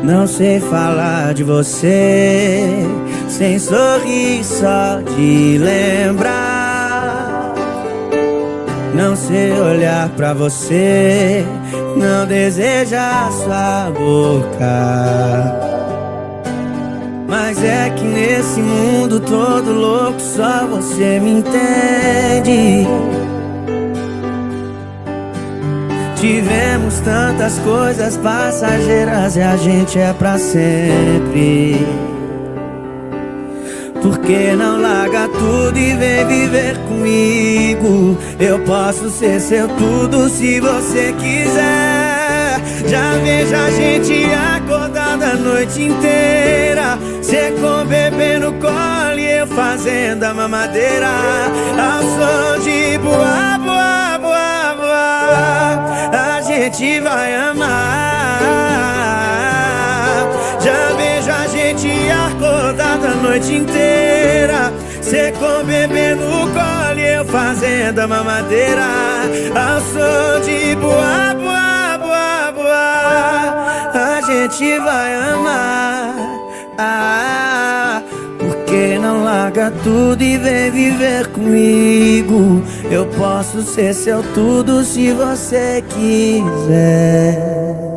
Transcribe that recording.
Não sei falar de você sem sorrir só de lembrar. Não sei olhar pra você, não desejar sua boca. Mas é que nesse mundo todo louco só você me entende. Tivemos tantas coisas passageiras e a gente é pra sempre. Por que não larga tudo e vem viver comigo? Eu posso ser seu tudo se você quiser. Já vejo a gente acordada a noite inteira, cê com o bebê no colo e eu fazendo a mamadeira, ao som de boa, boa, boa, boa. A gente vai amar. Já vejo a gente acordada a noite inteira, cê com o bebê no colo e eu fazendo a mamadeira, ao som de boa, boa, boa, boa. A gente vai amar. Por que não larga tudo e vem viver comigo? Eu posso ser seu tudo se você quiser.